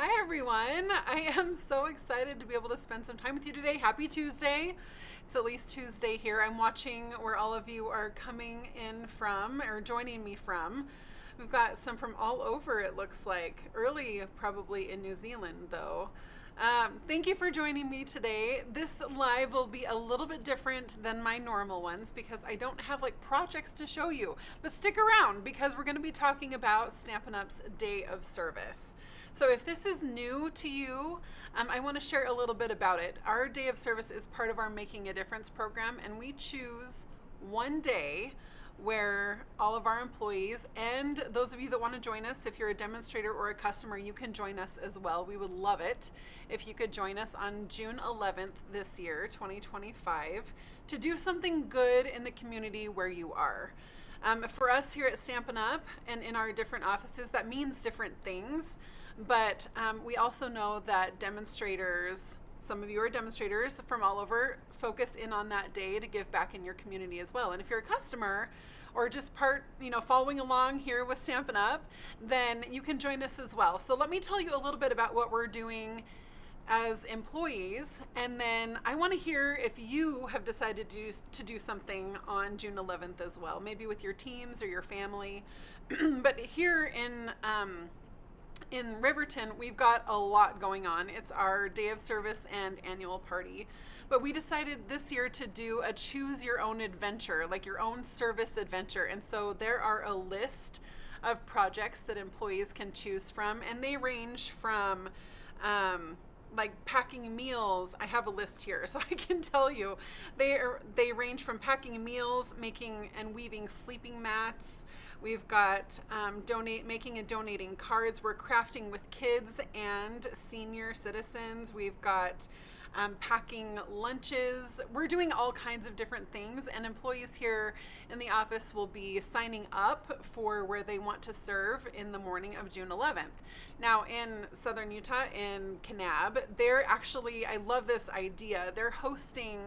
Hi everyone. I am so excited to be able to spend some time with you today. Happy Tuesday. It's at least Tuesday here. I'm watching where all of you are coming in from or joining me from. We've got some from all over, it looks like. Early, probably in New Zealand, though. Thank you for joining me today. This live will be a little bit different than my normal ones because I don't have like projects to show you. But stick around because we're going to be talking about Stampin' Up's Day of Service. So if this is new to you, I want to share a little bit about it. Our Day of Service is part of our Making a Difference program, and we choose one day where all of our employees and those of you that want to join us, if you're a demonstrator or a customer, you can join us as well. We would love it if you could join us on June 11th this year, 2025, to do something good in the community where you are. For us here at Stampin' Up! And in our different offices, that means different things, but we also know that demonstrators, some of you are demonstrators from all over, focus in on that day to give back in your community as well. And if you're a customer or just following along here with Stampin' Up, then you can join us as well. So let me tell you a little bit about what we're doing as employees, and then I want to hear if you have decided to do something on June 11th as well, maybe with your teams or your family. But here in Riverton, we've got a lot going on. It's our Day of Service and annual party. But we decided this year to do a choose your own adventure, like your own service adventure. And so there are a list of projects that employees can choose from, and they range from like packing meals. I have a list here so I can tell you. They range from packing meals, making and weaving sleeping mats. We've got making and donating cards. We're crafting with kids and senior citizens. We've got packing lunches. We're doing all kinds of different things, and employees here in the office will be signing up for where they want to serve in the morning of June 11th. Now in Southern Utah, in Kanab, I love this idea. They're hosting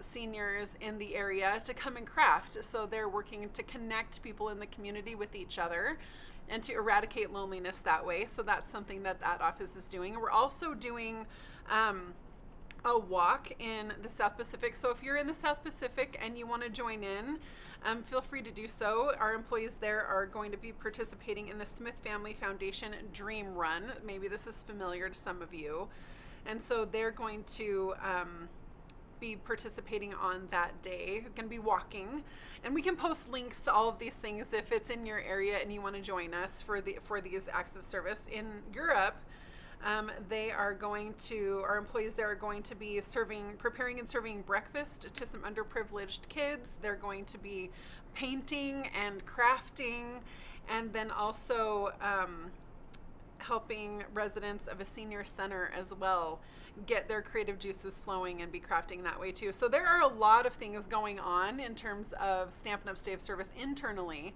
seniors in the area to come and craft. So they're working to connect people in the community with each other and to eradicate loneliness that way. So that's something that office is doing. We're also doing a walk in the South Pacific. So if you're in the South Pacific and you want to join in, feel free to do so. Our employees there are going to be participating in the Smith Family Foundation Dream Run. Maybe this is familiar to some of you. And so they're going to be participating on that day. We're going to be walking, and we can post links to all of these things if it's in your area and you want to join us for these acts of service. In Europe, our employees there are going to be preparing and serving breakfast to some underprivileged kids. They're going to be painting and crafting, and then also helping residents of a senior center as well get their creative juices flowing and be crafting that way too. So there are a lot of things going on in terms of Stampin' Up's Day of Service internally.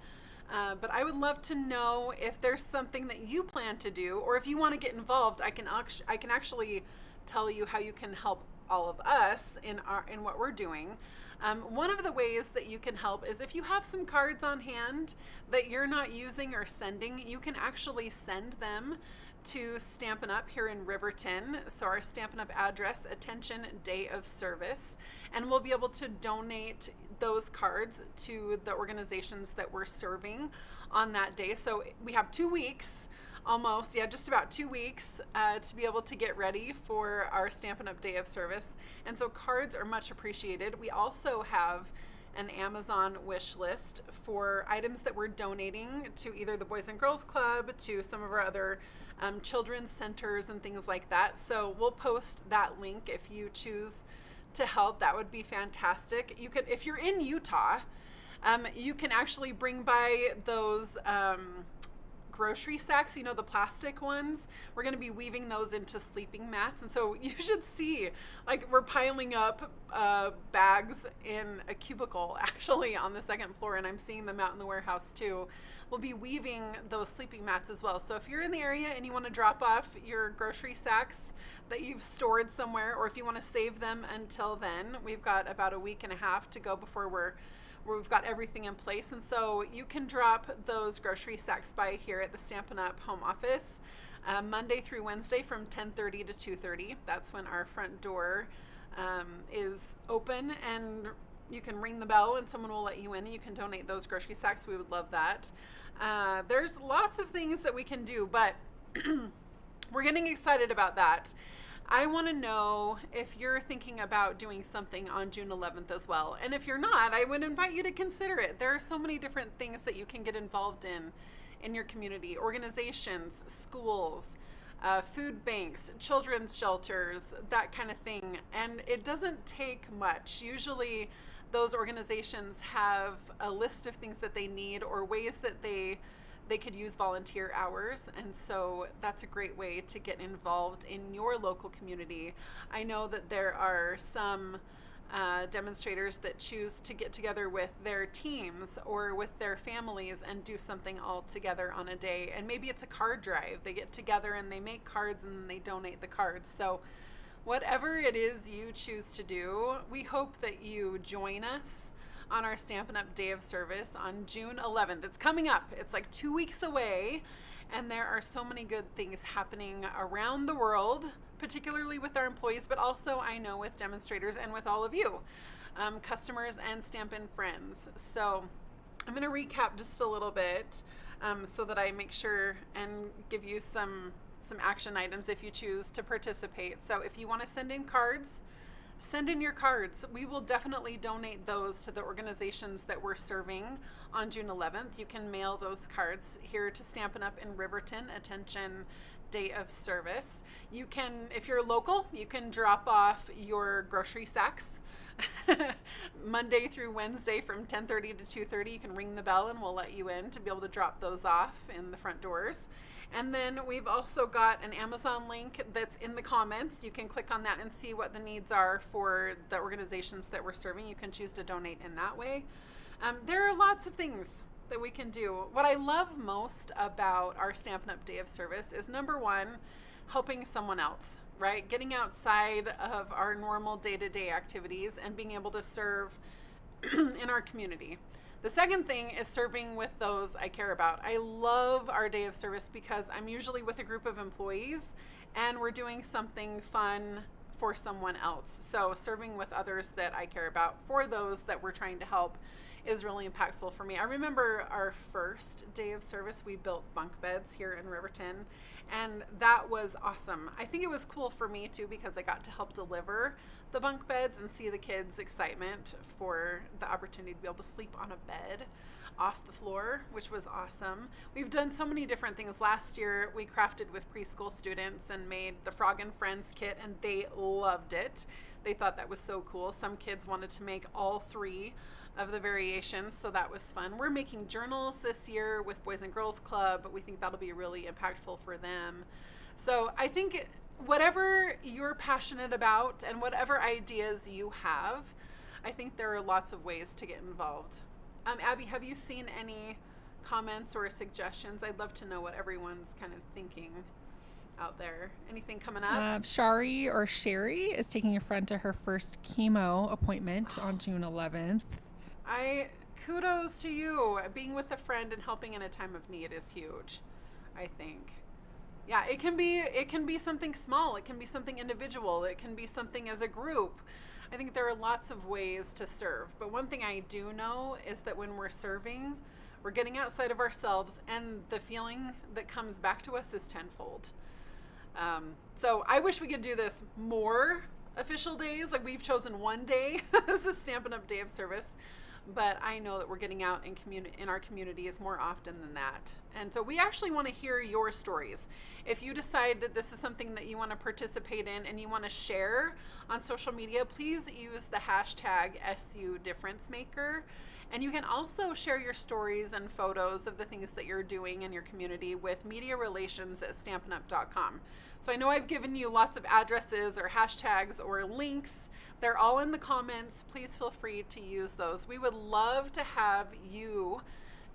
But I would love to know if there's something that you plan to do, or if you want to get involved. I can actually tell you how you can help all of us in what we're doing. One of the ways that you can help is if you have some cards on hand that you're not using or sending, you can actually send them to Stampin' Up! Here in Riverton. So our Stampin' Up! Address, attention, Day of Service, and we'll be able to donate those cards to the organizations that we're serving on that day. So we have 2 weeks, just about 2 weeks to be able to get ready for our Stampin' Up! Day of Service. And so cards are much appreciated. We also have an Amazon wish list for items that we're donating to either the Boys and Girls Club, to some of our other children's centers and things like that. So we'll post that link if you choose to help. That would be fantastic. You could, if you're in Utah, you can actually bring by those grocery sacks, the plastic ones. We're going to be weaving those into sleeping mats, and so you should see, like, we're piling up bags in a cubicle actually on the second floor, and I'm seeing them out in the warehouse too. We'll be weaving those sleeping mats as well. So if you're in the area and you want to drop off your grocery sacks that you've stored somewhere, or if you want to save them until then, we've got about a week and a half to go before we've got everything in place. And so you can drop those grocery sacks by here at the Stampin' Up! Home office. Monday through Wednesday from 10:30 to 2:30. That's when our front door is open, and you can ring the bell and someone will let you in and you can donate those grocery sacks. We would love that. There's lots of things that we can do, but we're getting excited about that. I want to know if you're thinking about doing something on June 11th as well. And if you're not, I would invite you to consider it. There are so many different things that you can get involved in your community. Organizations, schools, food banks, children's shelters, that kind of thing. And it doesn't take much. Usually those organizations have a list of things that they need or ways that they could use volunteer hours, and so that's a great way to get involved in your local community. I know that there are some demonstrators that choose to get together with their teams or with their families and do something all together on a day, and maybe it's a card drive. They get together and they make cards and then they donate the cards. So whatever it is you choose to do, we hope that you join us on our Stampin' Up! Day of Service on June 11th. It's coming up. It's like 2 weeks away, and there are so many good things happening around the world, particularly with our employees, but also I know with demonstrators and with all of you, customers and Stampin' friends. So I'm going to recap just a little bit so that I make sure and give you some action items if you choose to participate. So if you want to send in cards, send in your cards. We will definitely donate those to the organizations that we're serving on June 11th. You can mail those cards here to Stampin' Up! In Riverton. Attention, Day of Service. You can, if you're local, you can drop off your grocery sacks Monday through Wednesday from 10:30 to 2:30. You can ring the bell and we'll let you in to be able to drop those off in the front doors. And then we've also got an Amazon link that's in the comments. You can click on that and see what the needs are for the organizations that we're serving. You can choose to donate in that way. There are lots of things that we can do. What I love most about our Stampin' Up! Day of Service is, number one, helping someone else, right? Getting outside of our normal day-to-day activities and being able to serve in our community. The second thing is serving with those I care about. I love our Day of Service because I'm usually with a group of employees and we're doing something fun for someone else. So serving with others that I care about for those that we're trying to help is really impactful for me. I remember our first Day of Service, we built bunk beds here in Riverton, and that was awesome. I think it was cool for me too because I got to help deliver the bunk beds and see the kids' excitement for the opportunity to be able to sleep on a bed off the floor, which was awesome. We've done so many different things. Last year we crafted with preschool students and made the Frog and Friends kit, and they loved it. They thought that was so cool. Some kids wanted to make all three of the variations, so that was fun. We're making journals this year with Boys and Girls Club, but we think that'll be really impactful for them. So I think whatever you're passionate about and whatever ideas you have, I think there are lots of ways to get involved. Abby, have you seen any comments or suggestions? I'd love to know what everyone's kind of thinking out there. Anything coming up? Shari or Sherry is taking a friend to her first chemo appointment on June 11th. Kudos to you. Being with a friend and helping in a time of need is huge, I think. Yeah, it can be something small. It can be something individual. It can be something as a group. I think there are lots of ways to serve. But one thing I do know is that when we're serving, we're getting outside of ourselves, and the feeling that comes back to us is tenfold. So I wish we could do this more official days. Like, we've chosen one day as a Stampin' Up! Day of Service. But I know that we're getting out in our communities more often than that. And so we actually want to hear your stories. If you decide that this is something that you want to participate in and you want to share on social media, please use the hashtag #SUDifferenceMaker. And you can also share your stories and photos of the things that you're doing in your community with mediarelations@stampinup.com. So I know I've given you lots of addresses or hashtags or links. They're all in the comments. Please feel free to use those. We would love to have you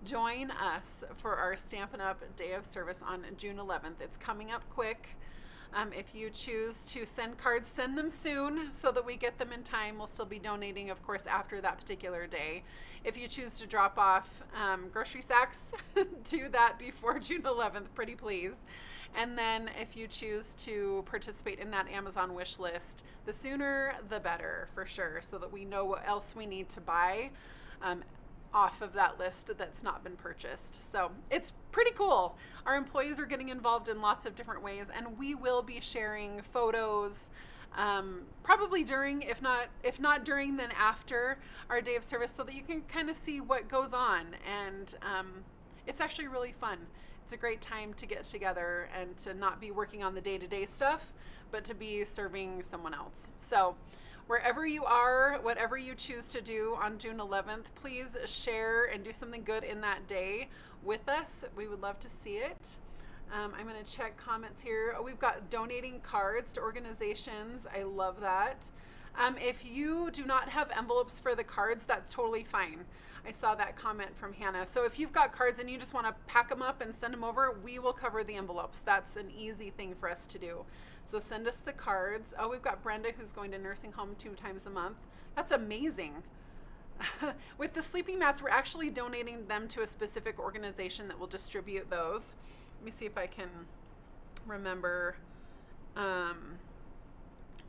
join us for our Stampin' Up! Day of Service on June 11th. It's coming up quick. If you choose to send cards, send them soon so that we get them in time. We'll still be donating, of course, after that particular day. If you choose to drop off grocery sacks, do that before June 11th, pretty please. And then if you choose to participate in that Amazon wish list, the sooner the better, for sure, so that we know what else we need to buy off of that list that's not been purchased. So it's pretty cool. Our employees are getting involved in lots of different ways, and we will be sharing photos probably during, if not during, then after our day of service, so that you can kind of see what goes on. And it's actually really fun. It's a great time to get together and to not be working on the day-to-day stuff, but to be serving someone else. So wherever you are, whatever you choose to do on June 11th, please share and do something good in that day with us. We would love to see it. I'm going to check comments here. Oh, we've got donating cards to organizations. I love that. If you do not have envelopes for the cards, that's totally fine. I saw that comment from Hannah. So if you've got cards and you just want to pack them up and send them over, we will cover the envelopes. That's an easy thing for us to do. So send us the cards. Oh, we've got Brenda who's going to nursing home 2 times a month. That's amazing. With the sleeping mats, we're actually donating them to a specific organization that will distribute those. Let me see if I can remember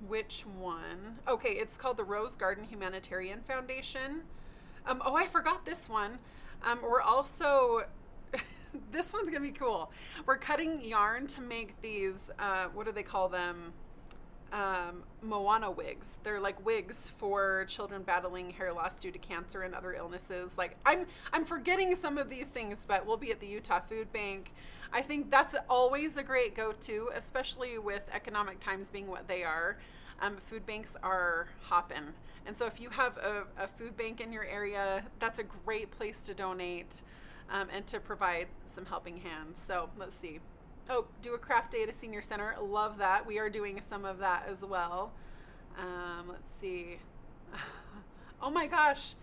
which one. Okay, it's called the Rose Garden Humanitarian Foundation. Oh, I forgot this one. We're also, this one's gonna be cool. We're cutting yarn to make these, what do they call them? Moana wigs. They're like wigs for children battling hair loss due to cancer and other illnesses. Like I'm forgetting some of these things, but we'll be at the Utah Food Bank. I think that's always a great go-to, especially with economic times being what they are. Food banks are hopping. And so if you have a food bank in your area, that's a great place to donate and to provide some helping hands. So let's see. Oh, do a craft day at a senior center. Love that. We are doing some of that as well. Let's see. Oh my gosh.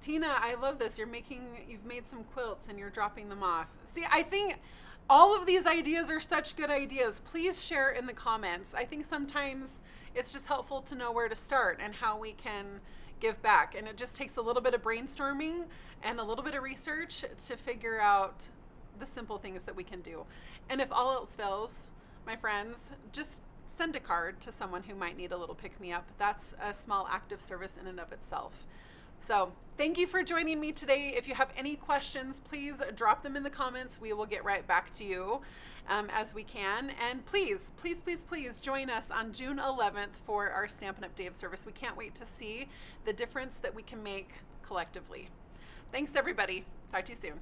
Tina, I love this. You've made some quilts and you're dropping them off. See, I think all of these ideas are such good ideas. Please share in the comments. I think sometimes it's just helpful to know where to start and how we can give back. And it just takes a little bit of brainstorming and a little bit of research to figure out the simple things that we can do. And if all else fails, my friends, just send a card to someone who might need a little pick-me-up. That's a small act of service in and of itself. So thank you for joining me today. If you have any questions, please drop them in the comments. We will get right back to you as we can. And please, please, please, please join us on June 11th for our Stampin' Up! Day of Service. We can't wait to see the difference that we can make collectively. Thanks, everybody. Talk to you soon.